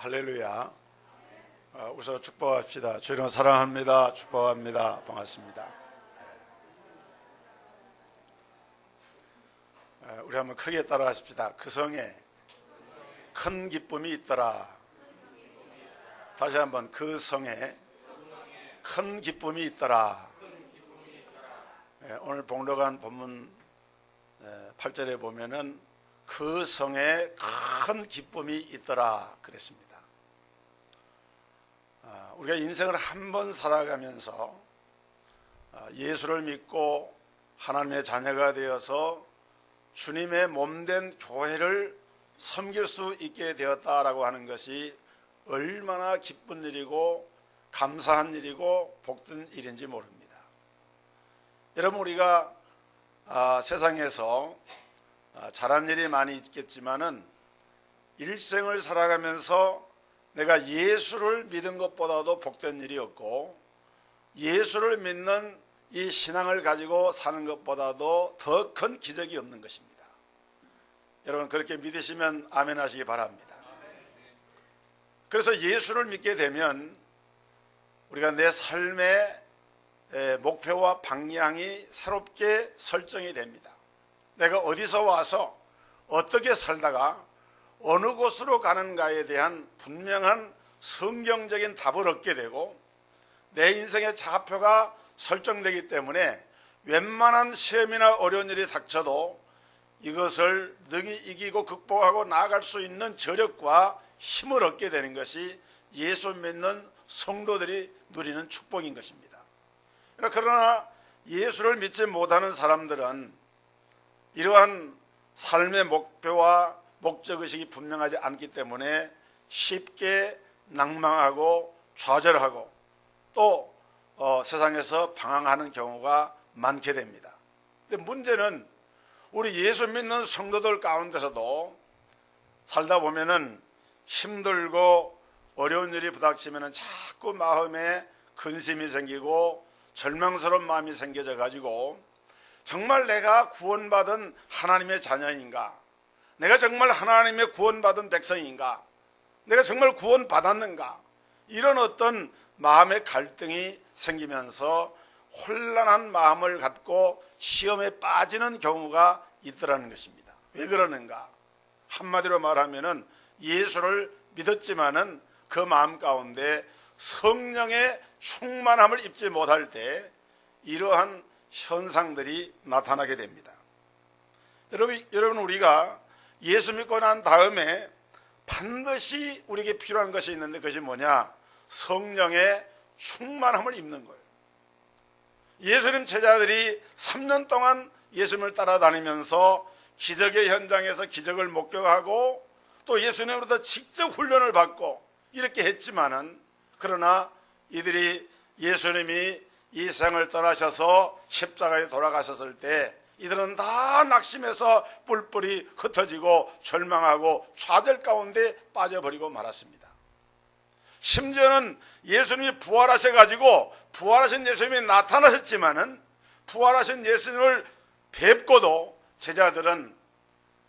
할렐루야. 우선 축복합시다. 주님 사랑합니다. 축복합니다. 반갑습니다. 우리 한번 크게 따라하십시다. 그 성에 큰 기쁨이 있더라. 다시 한번 그 성에 큰 기쁨이 있더라. 오늘 봉독한 본문 8절에 보면은 그 성에 큰 기쁨이 있더라 그랬습니다. 우리가 인생을 한 번 살아가면서 예수를 믿고 하나님의 자녀가 되어서 주님의 몸된 교회를 섬길 수 있게 되었다라고 하는 것이 얼마나 기쁜 일이고 감사한 일이고 복된 일인지 모릅니다. 여러분, 우리가 세상에서 잘한 일이 많이 있겠지만은 일생을 살아가면서 내가 예수를 믿은 것보다도 복된 일이 없고 예수를 믿는 이 신앙을 가지고 사는 것보다도 더 큰 기적이 없는 것입니다. 여러분, 그렇게 믿으시면 아멘 하시기 바랍니다. 그래서 예수를 믿게 되면 우리가 내 삶의 목표와 방향이 새롭게 설정이 됩니다. 내가 어디서 와서 어떻게 살다가 어느 곳으로 가는가에 대한 분명한 성경적인 답을 얻게 되고 내 인생의 좌표가 설정되기 때문에 웬만한 시험이나 어려운 일이 닥쳐도 이것을 능히 이기고 극복하고 나아갈 수 있는 저력과 힘을 얻게 되는 것이 예수 믿는 성도들이 누리는 축복인 것입니다. 그러나 예수를 믿지 못하는 사람들은 이러한 삶의 목표와 목적의식이 분명하지 않기 때문에 쉽게 낭망하고 좌절하고 또 세상에서 방황하는 경우가 많게 됩니다. 근데 문제는 우리 예수 믿는 성도들 가운데서도 살다 보면은 힘들고 어려운 일이 부닥치면은 자꾸 마음에 근심이 생기고 절망스러운 마음이 생겨져 가지고 정말 내가 구원받은 하나님의 자녀인가? 내가 정말 하나님의 구원받은 백성인가? 내가 정말 구원받았는가? 이런 어떤 마음의 갈등이 생기면서 혼란한 마음을 갖고 시험에 빠지는 경우가 있더라는 것입니다. 왜 그러는가? 한마디로 말하면은 예수를 믿었지만은 그 마음 가운데 성령의 충만함을 입지 못할 때 이러한 현상들이 나타나게 됩니다. 여러분, 우리가 예수 믿고 난 다음에 반드시 우리에게 필요한 것이 있는데 그것이 뭐냐? 성령의 충만함을 입는 거예요. 예수님 제자들이 3년 동안 예수님을 따라다니면서 기적의 현장에서 기적을 목격하고 또 예수님으로부터 직접 훈련을 받고 이렇게 했지만은 그러나 이들이 예수님이 이 세상을 떠나셔서 십자가에 돌아가셨을 때 이들은 다 낙심해서 뿔뿔이 흩어지고 절망하고 좌절 가운데 빠져버리고 말았습니다. 심지어는 예수님이 부활하셔가지고 부활하신 예수님이 나타나셨지만은 부활하신 예수님을 뵙고도 제자들은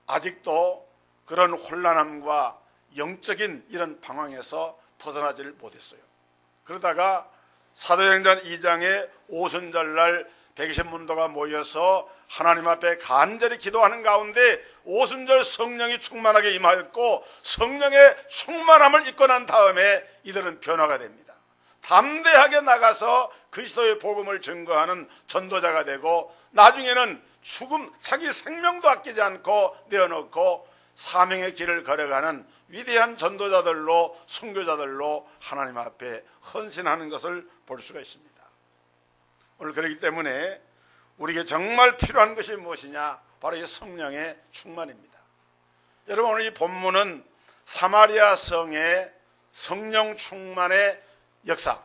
아직도 그런 혼란함과 영적인 이런 방황에서 벗어나지를 못했어요. 그러다가 사도행전 2장에 오순절날 120문도가 모여서 하나님 앞에 간절히 기도하는 가운데 오순절 성령이 충만하게 임하였고 성령의 충만함을 입고 난 다음에 이들은 변화가 됩니다. 담대하게 나가서 그리스도의 복음을 증거하는 전도자가 되고 나중에는 자기 생명도 아끼지 않고 내어놓고 사명의 길을 걸어가는 위대한 전도자들로 선교자들로 하나님 앞에 헌신하는 것을 볼 수가 있습니다. 오늘 그렇기 때문에 우리에게 정말 필요한 것이 무엇이냐? 바로 이 성령의 충만입니다. 여러분, 오늘 이 본문은 사마리아 성의 성령 충만의 역사,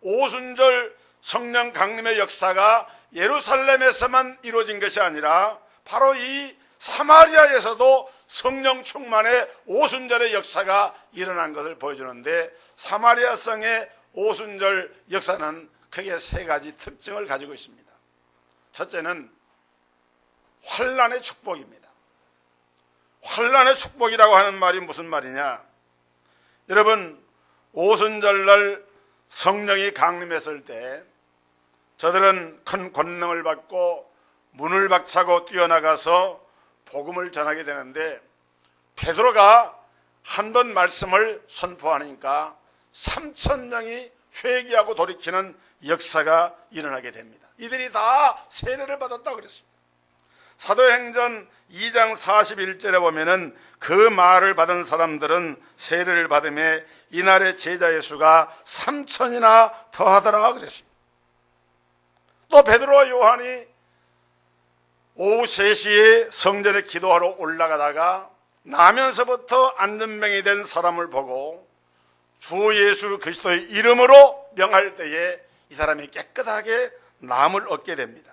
오순절 성령 강림의 역사가 예루살렘에서만 이루어진 것이 아니라 바로 이 사마리아에서도 성령 충만의 오순절의 역사가 일어난 것을 보여주는데 사마리아 성의 오순절 역사는 크게 세 가지 특징을 가지고 있습니다. 첫째는 환난의 축복입니다. 환난의 축복이라고 하는 말이 무슨 말이냐? 여러분, 오순절날 성령이 강림했을 때 저들은 큰 권능을 받고 문을 박차고 뛰어나가서 복음을 전하게 되는데, 베드로가 한 번 말씀을 선포하니까 3,000명이 회개하고 돌이키는 역사가 일어나게 됩니다. 이들이 다 세례를 받았다고 그랬습니다. 사도행전 2장 41절에 보면은 그 말을 받은 사람들은 세례를 받음에 이날의 제자의 수가 3,000이나 더하더라 그랬습니다. 또 베드로와 요한이 오후 3시에 성전에 기도하러 올라가다가 나면서부터 안전병이 된 사람을 보고 주 예수 그리스도의 이름으로 명할 때에 이 사람이 깨끗하게 나음을 얻게 됩니다.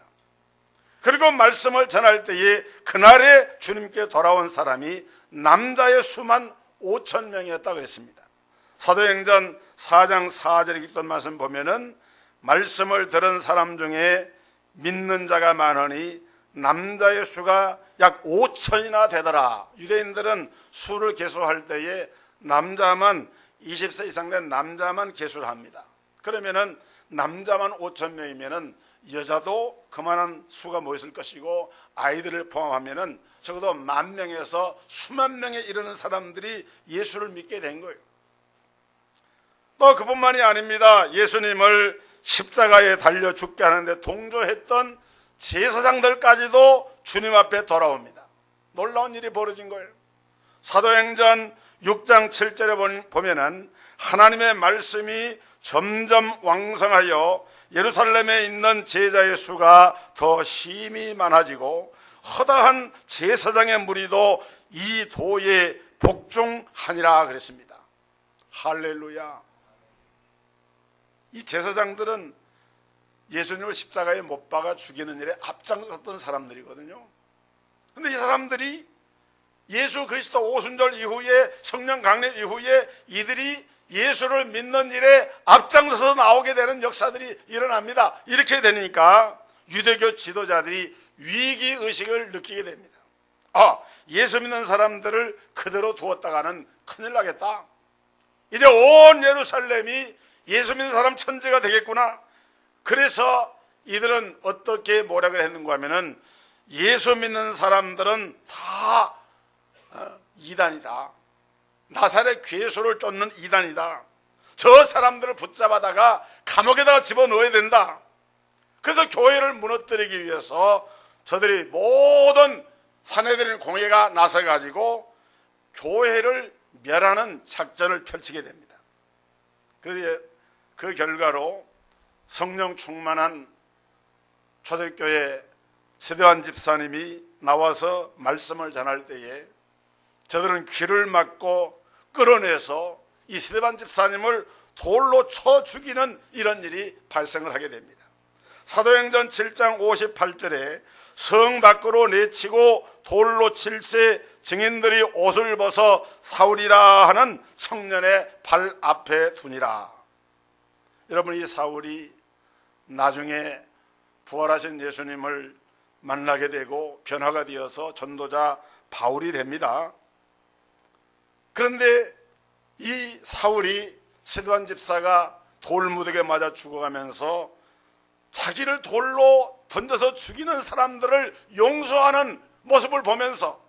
그리고 말씀을 전할 때에 그날에 주님께 돌아온 사람이 남자의 수만 5,000명이었다 그랬습니다. 사도행전 4장 4절에 있던 말씀 보면은 말씀을 들은 사람 중에 믿는 자가 많으니 남자의 수가 약 5,000이나 되더라. 유대인들은 수를 계수할 때에 남자만 20세 이상 된 남자만 계수를 합니다. 그러면은 남자만 5,000명이면은 여자도 그만한 수가 모였을 것이고 아이들을 포함하면은 적어도 10,000명에서 수만 명에 이르는 사람들이 예수를 믿게 된 거예요. 또 그뿐만이 아닙니다. 예수님을 십자가에 달려 죽게 하는데 동조했던 제사장들까지도 주님 앞에 돌아옵니다. 놀라운 일이 벌어진 거예요. 사도행전 6장 7절에 보면은 하나님의 말씀이 점점 왕성하여 예루살렘에 있는 제자의 수가 더 심히 많아지고 허다한 제사장의 무리도 이 도에 복종하니라 그랬습니다. 할렐루야. 이 제사장들은 예수님을 십자가에 못 박아 죽이는 일에 앞장섰던 사람들이거든요. 그런데 이 사람들이 예수 그리스도 오순절 이후에 성령 강림 이후에 이들이 예수를 믿는 일에 앞장서서 나오게 되는 역사들이 일어납니다. 이렇게 되니까 유대교 지도자들이 위기의식을 느끼게 됩니다. 예수 믿는 사람들을 그대로 두었다가는 큰일 나겠다. 이제 온 예루살렘이 예수 믿는 사람 천지가 되겠구나. 그래서 이들은 어떻게 모략을 했는가 하면은 예수 믿는 사람들은 다 이단이다. 나사렛 괴수를 쫓는 이단이다. 저 사람들을 붙잡아다가 감옥에다가 집어넣어야 된다. 그래서 교회를 무너뜨리기 위해서 저들이 모든 사내들인 공회가 나서가지고 교회를 멸하는 작전을 펼치게 됩니다. 그래서 그 결과로 성령 충만한 초대교회 스데반 집사님이 나와서 말씀을 전할 때에 저들은 귀를 막고 끌어내서 이 스데반 집사님을 돌로 쳐 죽이는 이런 일이 발생을 하게 됩니다. 사도행전 7장 58절에 성 밖으로 내치고 돌로 칠세 증인들이 옷을 벗어 사울이라 하는 청년의 발 앞에 두니라. 여러분, 이 사울이 나중에 부활하신 예수님을 만나게 되고 변화가 되어서 전도자 바울이 됩니다. 그런데 이 사울이 스데반 집사가 돌무더기에 맞아 죽어가면서 자기를 돌로 던져서 죽이는 사람들을 용서하는 모습을 보면서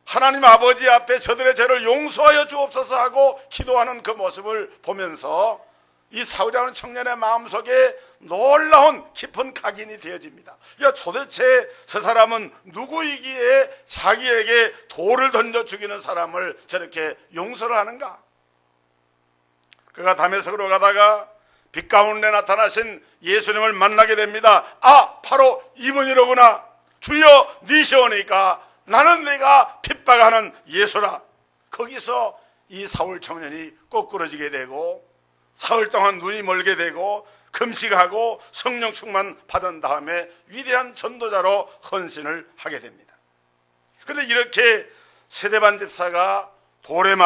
하나님 아버지 앞에 저들의 죄를 용서하여 주옵소서 하고 기도하는 그 모습을 보면서 이 사울이라는 청년의 마음속에 놀라운 깊은 각인이 되어집니다. 도대체 저 사람은 누구이기에 자기에게 돌을 던져 죽이는 사람을 저렇게 용서를 하는가? 그가 다메섹으로 가다가 빛 가운데 나타나신 예수님을 만나게 됩니다. 바로 이분이로구나. 주여 니시오니까 나는 내가 핍박하는 예수라. 거기서 이 사울 청년이 꼬꾸러지게 되고 사흘 동안 눈이 멀게 되고 금식하고 성령 충만 받은 다음에 위대한 전도자로 헌신을 하게 됩니다. 그런데 이렇게 스데반 집사가 돌에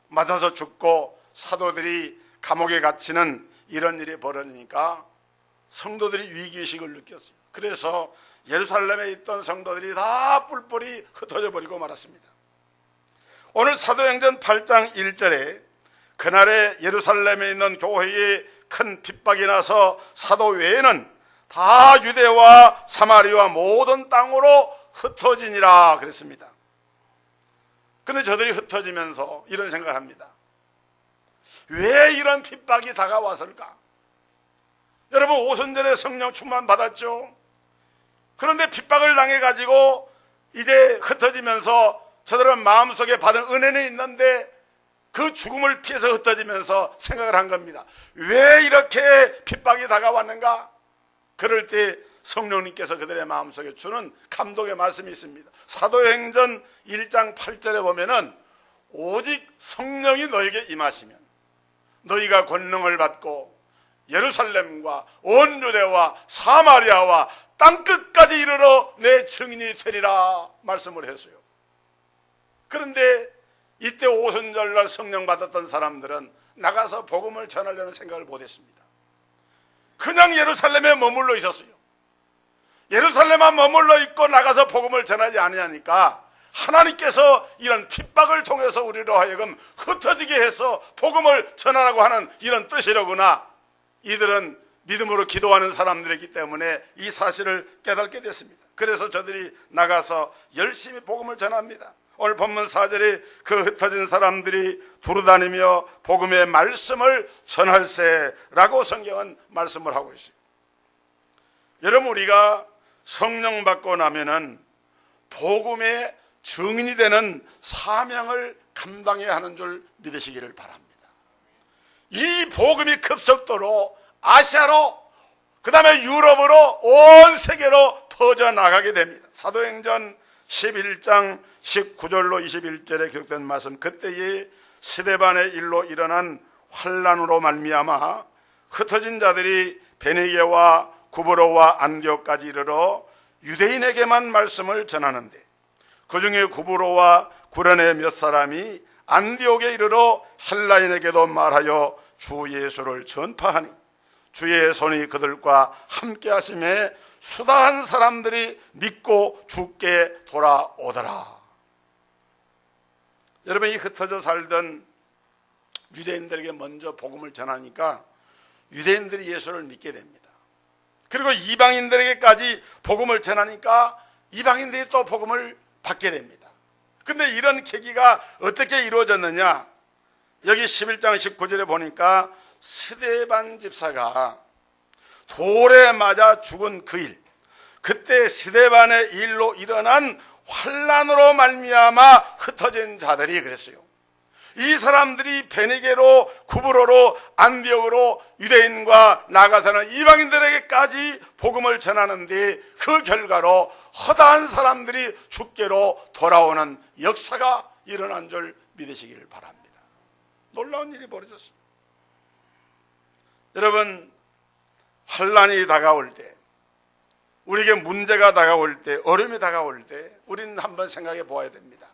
맞아서 죽고 사도들이 감옥에 갇히는 이런 일이 벌어지니까 성도들이 위기의식을 느꼈어요. 그래서 예루살렘에 있던 성도들이 다 뿔뿔이 흩어져 버리고 말았습니다. 오늘 사도행전 8장 1절에 그날에 예루살렘에 있는 교회에 큰 핍박이 나서 사도 외에는 다 유대와 사마리아 모든 땅으로 흩어지니라 그랬습니다. 그런데 저들이 흩어지면서 이런 생각을 합니다. 왜 이런 핍박이 다가왔을까? 여러분, 오순절에 성령 충만 받았죠. 그런데 핍박을 당해가지고 이제 흩어지면서 저들은 마음속에 받은 은혜는 있는데 그 죽음을 피해서 흩어지면서 생각을 한 겁니다. 왜 이렇게 핍박이 다가왔는가? 그럴 때 성령님께서 그들의 마음속에 주는 감동의 말씀이 있습니다. 사도행전 1장 8절에 보면은 오직 성령이 너에게 임하시면 너희가 권능을 받고 예루살렘과 온 유대와 사마리아와 땅끝까지 이르러 내 증인이 되리라 말씀을 했어요. 그런데 이때 오순절날 성령 받았던 사람들은 나가서 복음을 전하려는 생각을 못했습니다. 그냥 예루살렘에 머물러 있었어요. 예루살렘만 머물러 있고 나가서 복음을 전하지 아니하니까 하나님께서 이런 핍박을 통해서 우리로 하여금 흩어지게 해서 복음을 전하라고 하는 이런 뜻이로구나. 이들은 믿음으로 기도하는 사람들이기 때문에 이 사실을 깨닫게 됐습니다. 그래서 저들이 나가서 열심히 복음을 전합니다. 오늘 본문 4절에 그 흩어진 사람들이 두루다니며 복음의 말씀을 전할세라고 성경은 말씀을 하고 있어요. 여러분, 우리가 성령 받고 나면은 복음의 증인이 되는 사명을 감당해야 하는 줄 믿으시기를 바랍니다. 이 복음이 급속도로 아시아로, 그 다음에 유럽으로, 온 세계로 퍼져나가게 됩니다. 사도행전 11장 19절로 21절에 기록된 말씀, 그때에 스데반의 일로 일어난 환난으로 말미암아 흩어진 자들이 베니게와 구브로와 안디옥까지 이르러 유대인에게만 말씀을 전하는데 그 중에 구브로와 구레네 몇 사람이 안디옥에 이르러 헬라인에게도 말하여 주 예수를 전파하니 주의 손이 그들과 함께 하심에 수다한 사람들이 믿고 주께 돌아오더라. 여러분, 이 흩어져 살던 유대인들에게 먼저 복음을 전하니까 유대인들이 예수를 믿게 됩니다. 그리고 이방인들에게까지 복음을 전하니까 이방인들이 또 복음을 받게 됩니다. 근데 이런 계기가 어떻게 이루어졌느냐? 여기 11장 19절에 보니까 스데반 집사가 돌에 맞아 죽은 그 일, 그때 스데반의 일로 일어난 환난으로 말미암아 흩어진 자들이 그랬어요. 이 사람들이 베니게로, 구브로로, 안디옥으로 유대인과 나가서는 이방인들에게까지 복음을 전하는데 그 결과로 허다한 사람들이 주께로 돌아오는 역사가 일어난 줄 믿으시기를 바랍니다. 놀라운 일이 벌어졌습니다. 여러분, 환난이 다가올 때, 우리에게 문제가 다가올 때, 어려움이 다가올 때 우리는 한번 생각해 보아야 됩니다.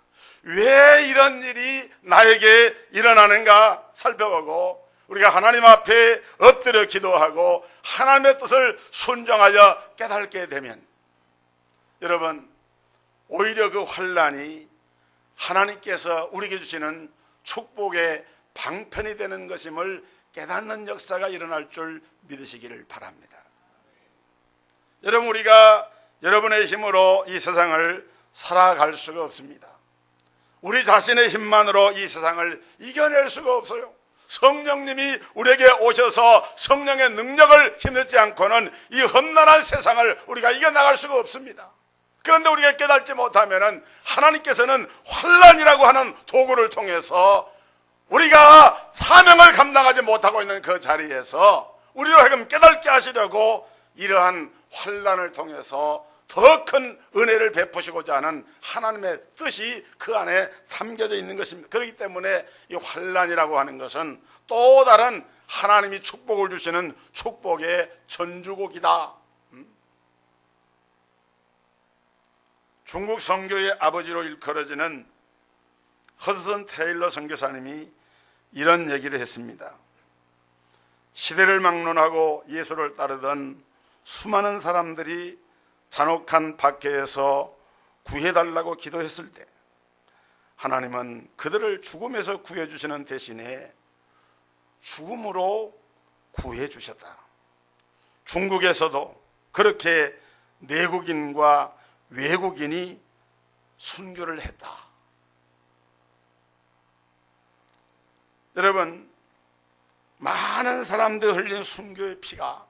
왜 이런 일이 나에게 일어나는가 살펴보고 우리가 하나님 앞에 엎드려 기도하고 하나님의 뜻을 순종하여 깨닫게 되면, 여러분, 오히려 그 환난이 하나님께서 우리에게 주시는 축복의 방편이 되는 것임을 깨닫는 역사가 일어날 줄 믿으시기를 바랍니다. 여러분, 우리가 여러분의 힘으로 이 세상을 살아갈 수가 없습니다. 우리 자신의 힘만으로 이 세상을 이겨낼 수가 없어요. 성령님이 우리에게 오셔서 성령의 능력을 힘내지 않고는 이 험난한 세상을 우리가 이겨나갈 수가 없습니다. 그런데 우리가 깨닫지 못하면 하나님께서는 환난이라고 하는 도구를 통해서 우리가 사명을 감당하지 못하고 있는 그 자리에서 우리로 하여금 깨닫게 하시려고 이러한 환난을 통해서 더 큰 은혜를 베푸시고자 하는 하나님의 뜻이 그 안에 담겨져 있는 것입니다. 그렇기 때문에 이 환난이라고 하는 것은 또 다른 하나님이 축복을 주시는 축복의 전주곡이다. 중국 선교의 아버지로 일컬어지는 허드슨 테일러 선교사님이 이런 얘기를 했습니다. 시대를 막론하고 예수를 따르던 수많은 사람들이 잔혹한 박해에서 구해달라고 기도했을 때 하나님은 그들을 죽음에서 구해주시는 대신에 죽음으로 구해주셨다. 중국에서도 그렇게 내국인과 외국인이 순교를 했다. 여러분, 많은 사람들 흘린 순교의 피가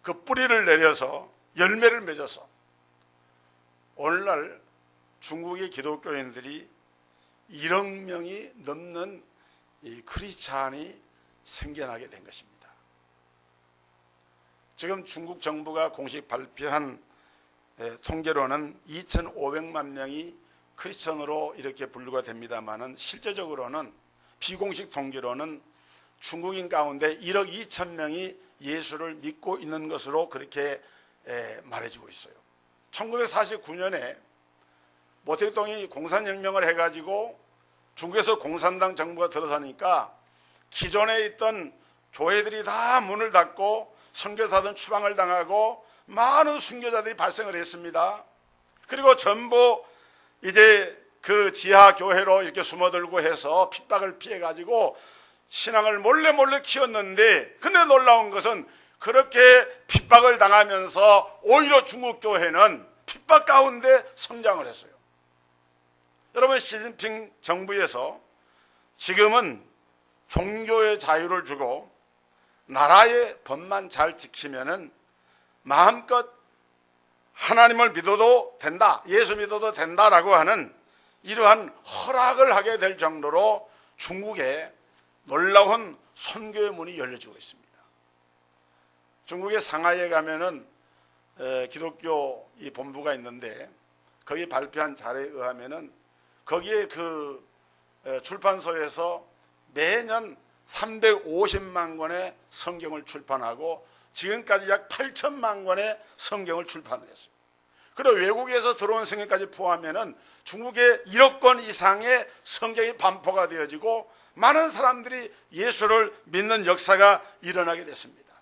그 뿌리를 내려서 열매를 맺어서 오늘날 중국의 기독교인들이 1억 명이 넘는 이 크리스찬이 생겨나게 된 것입니다. 지금 중국 정부가 공식 발표한 통계로는 2,500만 명이 크리스천으로 이렇게 분류가 됩니다만은 실제적으로는 비공식 통계로는 중국인 가운데 1억 2천 명이 예수를 믿고 있는 것으로 그렇게 말해지고 있어요. 1949년에 모택동이 공산혁명을 해가지고 중국에서 공산당 정부가 들어서니까 기존에 있던 교회들이 다 문을 닫고 선교사들은 추방을 당하고 많은 순교자들이 발생을 했습니다. 그리고 전부 이제 그 지하 교회로 이렇게 숨어들고 해서 핍박을 피해가지고 신앙을 몰래 키웠는데, 근데 놀라운 것은 그렇게 핍박을 당하면서 오히려 중국 교회는 핍박 가운데 성장을 했어요. 여러분, 시진핑 정부에서 지금은 종교의 자유를 주고 나라의 법만 잘 지키면은 마음껏 하나님을 믿어도 된다, 예수 믿어도 된다라고 하는 이러한 허락을 하게 될 정도로 중국에 놀라운 선교의 문이 열려지고 있습니다. 중국의 상하이에 가면은 기독교 이 본부가 있는데 거기 발표한 자료에 의하면은 거기에 그 출판소에서 매년 350만 권의 성경을 출판하고 지금까지 약 8천만 권의 성경을 출판을 했어요. 그리고 외국에서 들어온 성경까지 포함하면은 중국에 1억 권 이상의 성경이 반포가 되어지고 많은 사람들이 예수를 믿는 역사가 일어나게 됐습니다.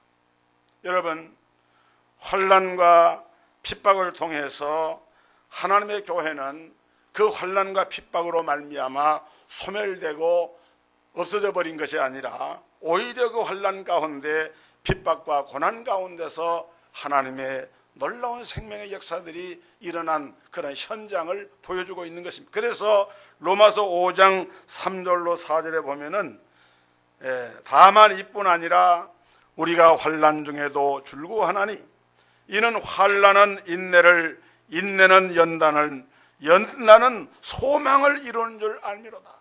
여러분, 환난과 핍박을 통해서 하나님의 교회는 그 환난과 핍박으로 말미암아 소멸되고 없어져 버린 것이 아니라 오히려 그 환난 가운데 핍박과 고난 가운데서 하나님의 놀라운 생명의 역사들이 일어난 그런 현장을 보여주고 있는 것입니다. 그래서 로마서 5장 3절로 4절에 보면은 다만 이뿐 아니라 우리가 환난 중에도 즐거워하나니 이는 환난은 인내를, 인내는 연단을, 연단은 소망을 이루는 줄 알미로다.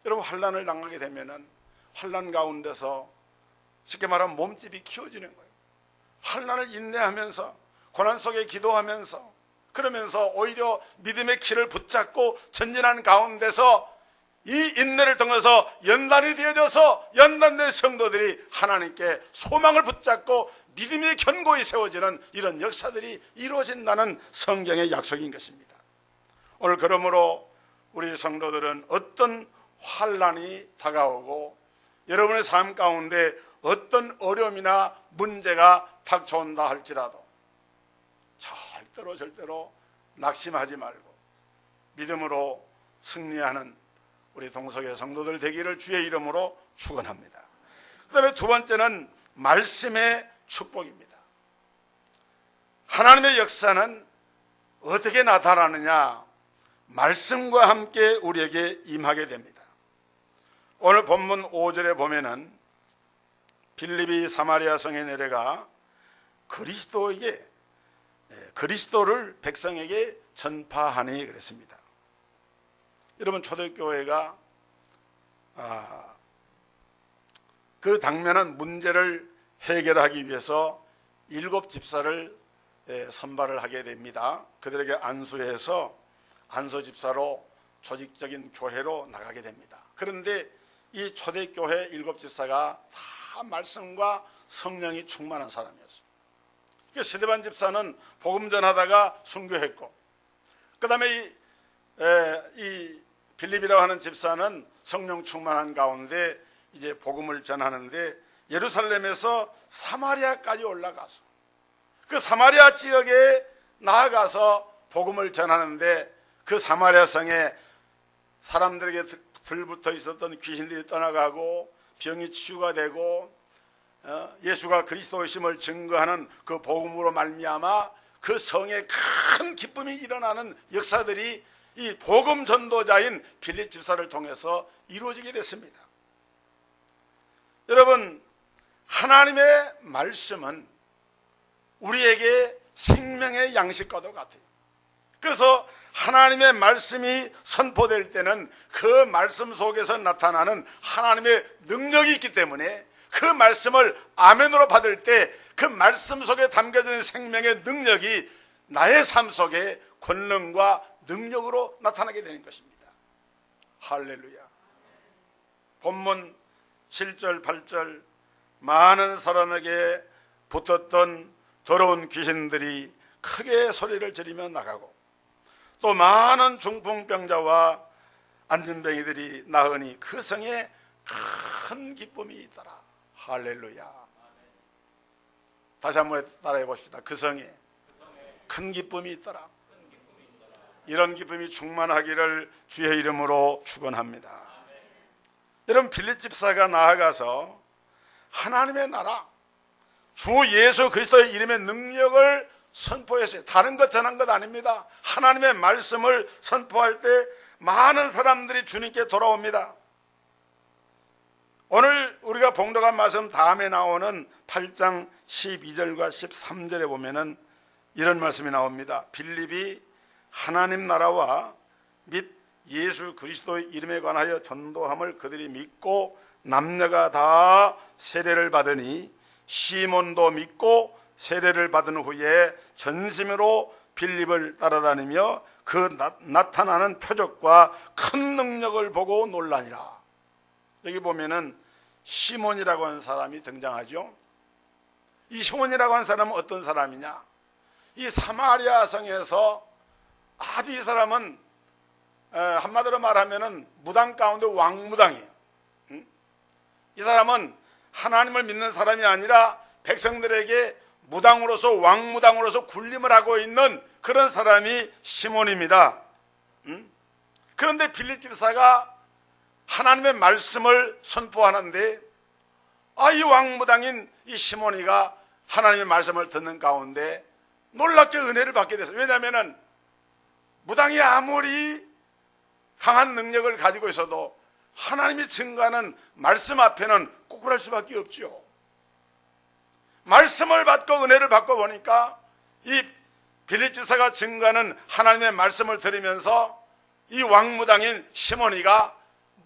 여러분, 환난을 당하게 되면은 환난 가운데서 쉽게 말하면 몸집이 키워지는 거예요. 환난을 인내하면서 고난 속에 기도하면서 그러면서 오히려 믿음의 키를 붙잡고 전진하는 가운데서 이 인내를 통해서 연단이 되어져서 연단된 성도들이 하나님께 소망을 붙잡고 믿음이 견고히 세워지는 이런 역사들이 이루어진다는 성경의 약속인 것입니다. 오늘 그러므로 우리 성도들은 어떤 환난이 다가오고 여러분의 삶 가운데 어떤 어려움이나 문제가 닥쳐온다 할지라도 절대로 낙심하지 말고 믿음으로 승리하는 우리 동석의 성도들 되기를 주의 이름으로 축원합니다. 그 다음에 두 번째는 말씀의 축복입니다. 하나님의 역사는 어떻게 나타나느냐? 말씀과 함께 우리에게 임하게 됩니다. 오늘 본문 5절에 보면은 빌립이 사마리아 성에 내려가 그리스도를 백성에게 전파하니 그랬습니다. 여러분, 초대교회가 그 당면한 문제를 해결하기 위해서 7 집사를 선발을 하게 됩니다. 그들에게 안수해서 안수 집사로 조직적인 교회로 나가게 됩니다. 그런데 이 초대교회 7 집사가 다 말씀과 성령이 충만한 사람이었어요. 스데반 집사는 복음 전하다가 순교했고, 그 다음에 이 빌립이라고 하는 집사는 성령 충만한 가운데 이제 복음을 전하는데 예루살렘에서 사마리아까지 올라가서 그 사마리아 지역에 나아가서 복음을 전하는데 그 사마리아 성에 사람들에게 들붙어 있었던 귀신들이 떠나가고 병이 치유가 되고 예수가 그리스도이심을 증거하는 그 복음으로 말미암아 그 성에 큰 기쁨이 일어나는 역사들이 이 복음 전도자인 빌립 집사를 통해서 이루어지게 됐습니다. 여러분, 하나님의 말씀은 우리에게 생명의 양식과도 같아요. 그래서 하나님의 말씀이 선포될 때는 그 말씀 속에서 나타나는 하나님의 능력이 있기 때문에 그 말씀을 아멘으로 받을 때 그 말씀 속에 담겨진 생명의 능력이 나의 삶 속에 권능과 능력으로 나타나게 되는 것입니다. 할렐루야. 본문 7절 8절 많은 사람에게 붙었던 더러운 귀신들이 크게 소리를 지르며 나가고 또 많은 중풍병자와 안진뱅이들이 나으니 그 성에 큰 기쁨이 있더라. 할렐루야. 다시 한번 따라해 봅시다. 그 성에 큰 기쁨이 있더라. 이런 기쁨이 충만하기를 주의 이름으로 축원합니다. 여러분, 빌립 집사가 나아가서 하나님의 나라, 주 예수 그리스도의 이름의 능력을 선포했어요. 다른 것 전한 것 아닙니다. 하나님의 말씀을 선포할 때 많은 사람들이 주님께 돌아옵니다. 오늘 우리가 봉독한 말씀 다음에 나오는 8장 12절과 13절에 보면은 이런 말씀이 나옵니다. 빌립이 하나님 나라와 및 예수 그리스도의 이름에 관하여 전도함을 그들이 믿고 남녀가 다 세례를 받으니 시몬도 믿고 세례를 받은 후에 전심으로 빌립을 따라다니며 그 나타나는 표적과 큰 능력을 보고 놀라니라. 여기 보면은 시몬이라고 하는 사람이 등장하죠. 이 시몬이라고 하는 사람은 어떤 사람이냐? 이 사마리아 성에서 아주 이 사람은 한마디로 말하면은 무당 가운데 왕무당이에요. 이 사람은 하나님을 믿는 사람이 아니라 백성들에게 무당으로서 왕무당으로서 군림을 하고 있는 그런 사람이 시몬입니다. 그런데 빌립 집사가 하나님의 말씀을 선포하는데 이 왕무당인 이 시몬이가 하나님의 말씀을 듣는 가운데 놀랍게 은혜를 받게 됐어요. 왜냐하면 무당이 아무리 강한 능력을 가지고 있어도 하나님이 증거하는 말씀 앞에는 ቁ꾸할 수밖에 없죠. 말씀을 받고 은혜를 받고 보니까 이 빌립 집사가 증거하는 하나님의 말씀을 들으면서 이 왕무당인 시몬이가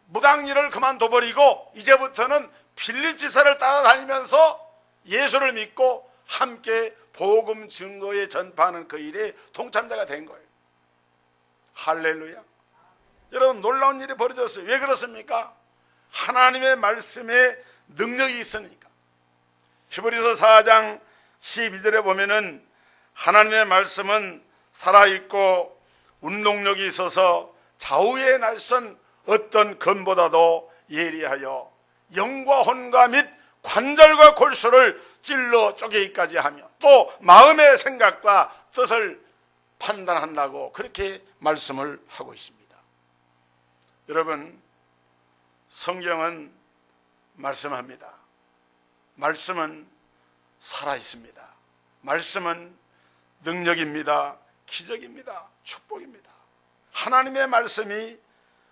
무당 일을 그만둬버리고 이제부터는 빌립 집사를 따라다니면서 예수를 믿고 함께 복음 증거에 전파하는 그 일에 동참자가 된 거예요. 할렐루야. 여러분, 놀라운 일이 벌어졌어요. 왜 그렇습니까? 하나님의 말씀에 능력이 있으니까. 히브리서 4장 12절에 보면은 하나님의 말씀은 살아있고 운동력이 있어서 좌우의 날선 어떤 검보다도 예리하여 영과 혼과 및 관절과 골수를 찔러 쪼개기까지 하며 또 마음의 생각과 뜻을 판단한다고 그렇게 말씀을 하고 있습니다. 여러분, 성경은 말씀합니다. 말씀은 살아있습니다. 말씀은 능력입니다. 기적입니다. 축복입니다. 하나님의 말씀이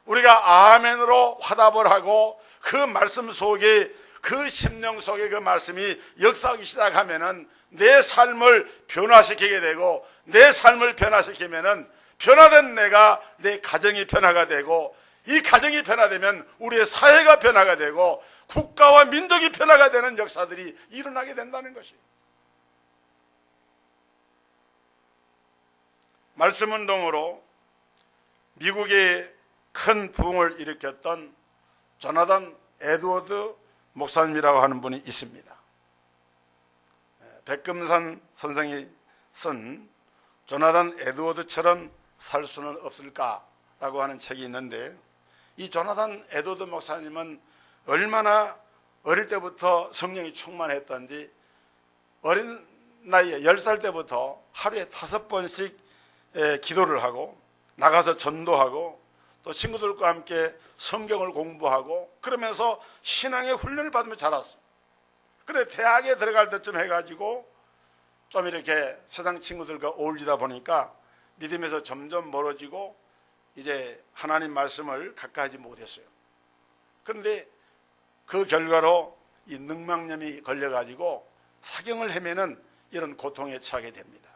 우리가 아멘으로 화답을 하고 그 말씀 속에 그 심령 속에 그 말씀이 역사하기 시작하면은 내 삶을 변화시키게 되고 내 삶을 변화시키면은 변화된 내가 내 가정이 변화가 되고 이 가정이 변화되면 우리의 사회가 변화가 되고 국가와 민족이 변화가 되는 역사들이 일어나게 된다는 것이에요. 말씀운동으로 미국에 큰 부흥을 일으켰던 조나단 에드워드 목사님이라고 하는 분이 있습니다. 백금산 선생이 쓴 조나단 에드워드처럼 살 수는 없을까라고 하는 책이 있는데 이 조나단 에드워드 목사님은 얼마나 어릴 때부터 성령이 충만했던지 어린 나이에 10살 때부터 하루에 5번씩 기도를 하고 나가서 전도하고 또 친구들과 함께 성경을 공부하고 그러면서 신앙의 훈련을 받으며 자랐어요. 그런데 대학에 들어갈 때쯤 해가지고 좀 이렇게 세상 친구들과 어울리다 보니까 믿음에서 점점 멀어지고 이제 하나님 말씀을 가까이 하지 못했어요. 그런데 그 결과로 이 능망염이 걸려가지고 사경을 헤매는 이런 고통에 처하게 됩니다.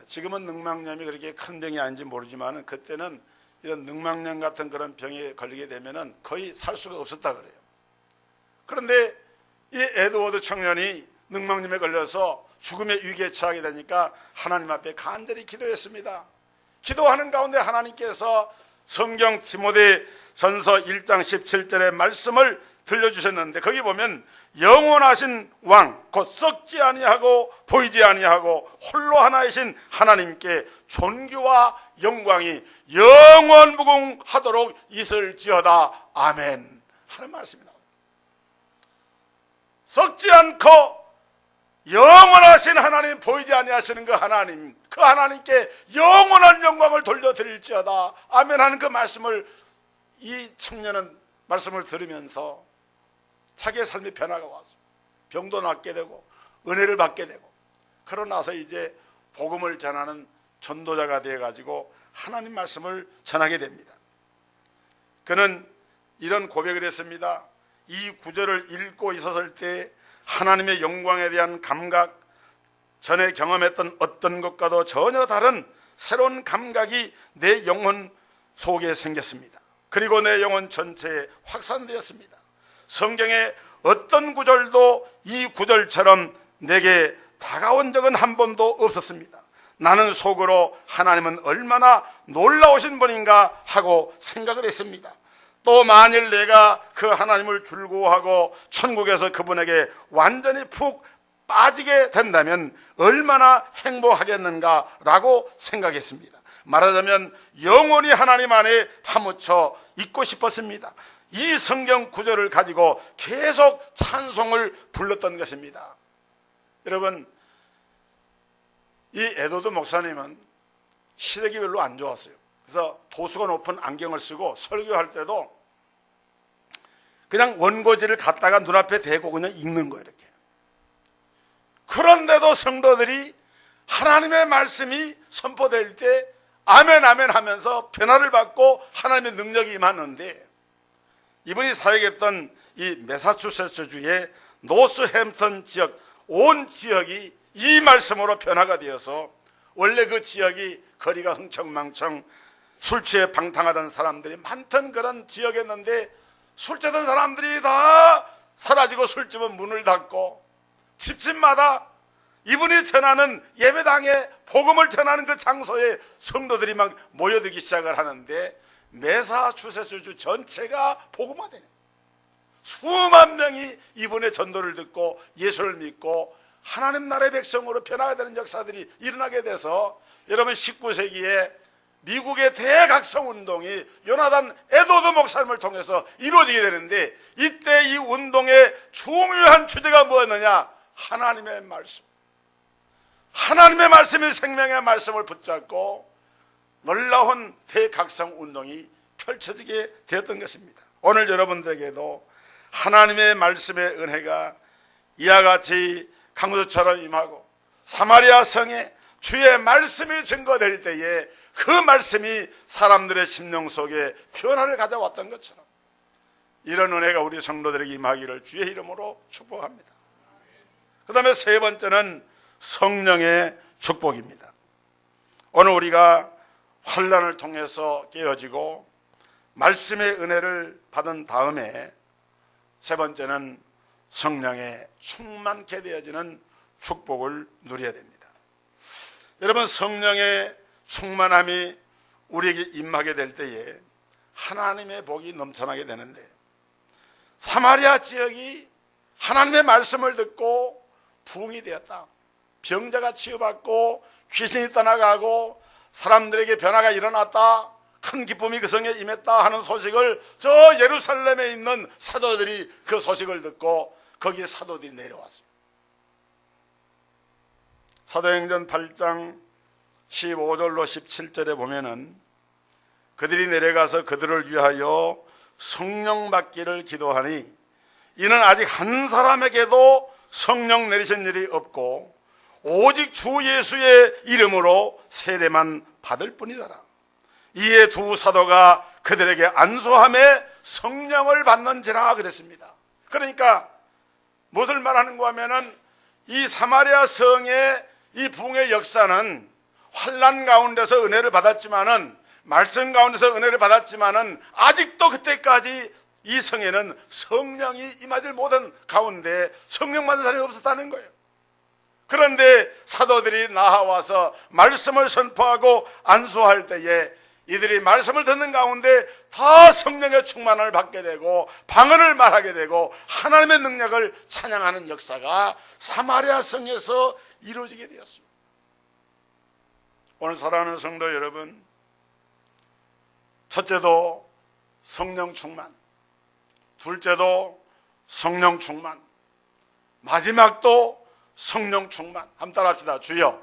지금은 능망염이 그렇게 큰 병이 아닌지 모르지만 그때는 이런 능망염 같은 그런 병에 걸리게 되면은 거의 살 수가 없었다 그래요. 그런데 이 에드워드 청년이 능망염에 걸려서 죽음의 위기에 처하게 되니까 하나님 앞에 간절히 기도했습니다. 기도하는 가운데 하나님께서 성경 디모데 전서 1장 17절의 말씀을 들려주셨는데 거기 보면 영원하신 왕 곧 썩지 아니하고 보이지 아니하고 홀로 하나이신 하나님께 존귀와 영광이 영원무궁하도록 있을지어다 아멘 하는 말씀이 나옵니다. 썩지 않고 영원하신 하나님, 보이지 아니하시는 그 하나님, 그 하나님께 영원한 영광을 돌려드릴지어다 아멘 하는 그 말씀을 이 청년은 말씀을 들으면서 자기의 삶의 변화가 왔어요. 병도 낫게 되고 은혜를 받게 되고 그러고 나서 이제 복음을 전하는 전도자가 되어가지고 하나님 말씀을 전하게 됩니다. 그는 이런 고백을 했습니다. 이 구절을 읽고 있었을 때 하나님의 영광에 대한 감각, 전에 경험했던 어떤 것과도 전혀 다른 새로운 감각이 내 영혼 속에 생겼습니다. 그리고 내 영혼 전체에 확산되었습니다. 성경의 어떤 구절도 이 구절처럼 내게 다가온 적은 한 번도 없었습니다. 나는 속으로 하나님은 얼마나 놀라우신 분인가 하고 생각을 했습니다. 또 만일 내가 그 하나님을 즐거워하고 천국에서 그분에게 완전히 푹 빠지게 된다면 얼마나 행복하겠는가라고 생각했습니다. 말하자면 영원히 하나님 안에 파묻혀 있고 싶었습니다. 이 성경 구절을 가지고 계속 찬송을 불렀던 것입니다. 여러분, 이 에드워드 목사님은 시력이 별로 안 좋았어요. 그래서 도수가 높은 안경을 쓰고 설교할 때도 그냥 원고지를 갖다가 눈앞에 대고 그냥 읽는 거예요, 이렇게. 그런데도 성도들이 하나님의 말씀이 선포될 때 아멘 아멘 하면서 변화를 받고 하나님의 능력이 임하는데, 이분이 사역했던 이 매사추세츠주의 노스햄튼 지역, 온 지역이 이 말씀으로 변화가 되어서 원래 그 지역이 거리가 흥청망청 술 취해 방탕하던 사람들이 많던 그런 지역이었는데 술 취하던 사람들이 다 사라지고 술집은 문을 닫고 집집마다 이분이 전하는 예배당에 복음을 전하는 그 장소에 성도들이 막 모여들기 시작을 하는데 매사추세츠주 전체가 복음화되는, 수만 명이 이분의 전도를 듣고 예수를 믿고 하나님 나라의 백성으로 변화가 되는 역사들이 일어나게 돼서, 여러분 19세기에 미국의 대각성운동이 요나단 에드워드 목사님을 통해서 이루어지게 되는데, 이때 이 운동의 중요한 주제가 뭐였느냐? 하나님의 말씀. 하나님의 말씀이 생명의 말씀을 붙잡고 놀라운 대각성운동이 펼쳐지게 되었던 것입니다. 오늘 여러분들에게도 하나님의 말씀의 은혜가 이와 같이 강수처럼 임하고 사마리아 성에 주의 말씀이 증거될 때에 그 말씀이 사람들의 심령 속에 변화를 가져왔던 것처럼 이런 은혜가 우리 성도들에게 임하기를 주의 이름으로 축복합니다. 그 다음에 세 번째는 성령의 축복입니다. 오늘 우리가 환난을 통해서 깨어지고 말씀의 은혜를 받은 다음에 세 번째는 성령에 충만케 되어지는 축복을 누려야 됩니다. 여러분, 성령의 충만함이 우리에게 임하게 될 때에 하나님의 복이 넘쳐나게 되는데, 사마리아 지역이 하나님의 말씀을 듣고 부흥이 되었다. 병자가 치유받고 귀신이 떠나가고 사람들에게 변화가 일어났다. 큰 기쁨이 그 성에 임했다 하는 소식을 저 예루살렘에 있는 사도들이 그 소식을 듣고 거기에 사도들이 내려왔어요. 사도행전 8장 15절로 17절에 보면은 그들이 내려가서 그들을 위하여 성령 받기를 기도하니 이는 아직 한 사람에게도 성령 내리신 일이 없고 오직 주 예수의 이름으로 세례만 받을 뿐이더라. 이에 두 사도가 그들에게 안수함에 성령을 받는지라 그랬습니다. 그러니까 무엇을 말하는가 하면은 이 사마리아 성의 이 부흥의 역사는 환난 가운데서 은혜를 받았지만은, 말씀 가운데서 은혜를 받았지만은 아직도 그때까지 이 성에는 성령이 임하지 못한 가운데 성령 받은 사람이 없었다는 거예요. 그런데 사도들이 나와서 말씀을 선포하고 안수할 때에 이들이 말씀을 듣는 가운데 다 성령의 충만을 받게 되고 방언을 말하게 되고 하나님의 능력을 찬양하는 역사가 사마리아 성에서 이루어지게 되었습니다. 오늘 사랑하는 성도 여러분, 첫째도 성령 충만, 둘째도 성령 충만, 마지막도 성령 충만. 한번 따라합시다. 주여,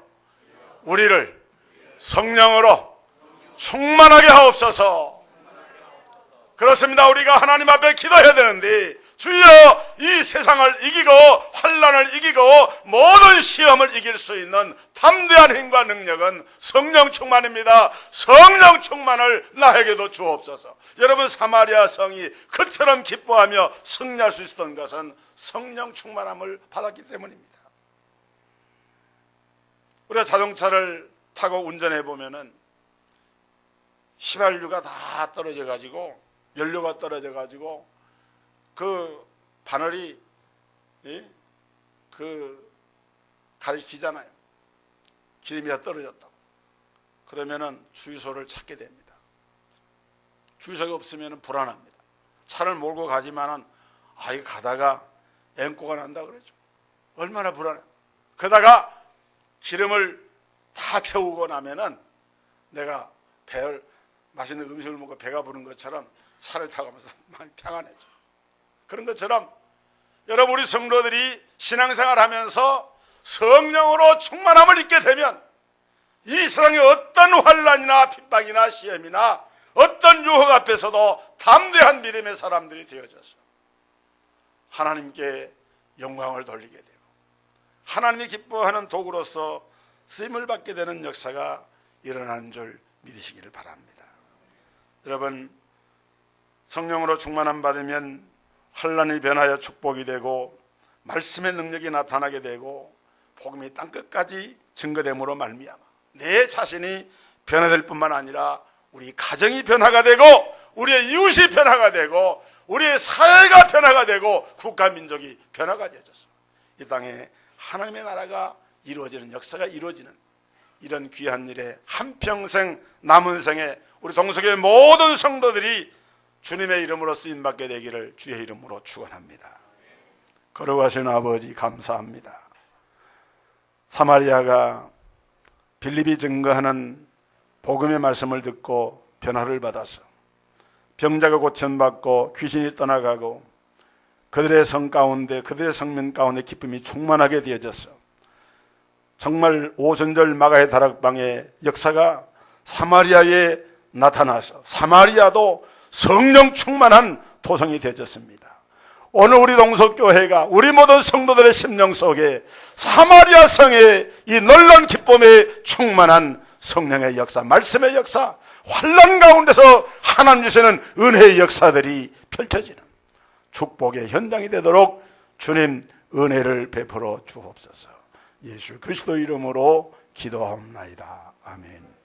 우리를 성령으로 충만하게 하옵소서. 그렇습니다. 우리가 하나님 앞에 기도해야 되는데, 주여, 이 세상을 이기고 환난을 이기고 모든 시험을 이길 수 있는 담대한 힘과 능력은 성령 충만입니다. 성령 충만을 나에게도 주옵소서. 여러분, 사마리아 성이 그처럼 기뻐하며 승리할 수 있었던 것은 성령 충만함을 받았기 때문입니다. 우리가 자동차를 타고 운전해 보면은 휘발유가 다 떨어져 가지고, 연료가 떨어져 가지고 그 바늘이 가리키잖아요. 기름이 다 떨어졌다고. 그러면은 주유소를 찾게 됩니다. 주유소가 없으면 불안합니다. 차를 몰고 가지만은 이거 가다가 앵꼬가 난다 그러죠. 얼마나 불안해. 그러다가 기름을 다 채우고 나면은 내가 맛있는 음식을 먹고 배가 부른 것처럼 차를 타고 가면서 많이 평안해져. 그런 것처럼 여러분, 우리 성도들이 신앙생활 하면서 성령으로 충만함을 잊게 되면 이 세상의 어떤 환난이나 핍박이나 시험이나 어떤 유혹 앞에서도 담대한 믿음의 사람들이 되어져서 하나님께 영광을 돌리게 되고 하나님이 기뻐하는 도구로서 쓰임을 받게 되는 역사가 일어나는 줄 믿으시기를 바랍니다. 여러분, 성령으로 충만함 받으면 환난이 변하여 축복이 되고 말씀의 능력이 나타나게 되고 복음이 땅끝까지 증거됨으로 말미암아 내 자신이 변화될 뿐만 아니라 우리 가정이 변화가 되고 우리의 이웃이 변화가 되고 우리의 사회가 변화가 되고 국가민족이 변화가 되어져서 이 땅에 하나님의 나라가 이루어지는, 역사가 이루어지는 이런 귀한 일에 한평생 남은 생에 우리 동서교회 모든 성도들이 주님의 이름으로 쓰임받게 되기를 주의 이름으로 축원합니다. 거룩하신 아버지, 감사합니다. 사마리아가 빌립이 증거하는 복음의 말씀을 듣고 변화를 받아서 병자가 고침받고 귀신이 떠나가고 그들의 성 가운데, 그들의 성민 가운데 기쁨이 충만하게 되어졌어. 정말 오순절 마가의 다락방의 역사가 사마리아에 나타나서 사마리아도 성령 충만한 도성이 되어졌습니다. 오늘 우리 동석교회가 우리 모든 성도들의 심령 속에 사마리아 성의 이 놀라운 기쁨에 충만한 성령의 역사, 말씀의 역사, 환난 가운데서 하나님 주시는 은혜의 역사들이 펼쳐지는 축복의 현장이 되도록 주님 은혜를 베풀어 주옵소서. 예수 그리스도 이름으로 기도하옵나이다. 아멘.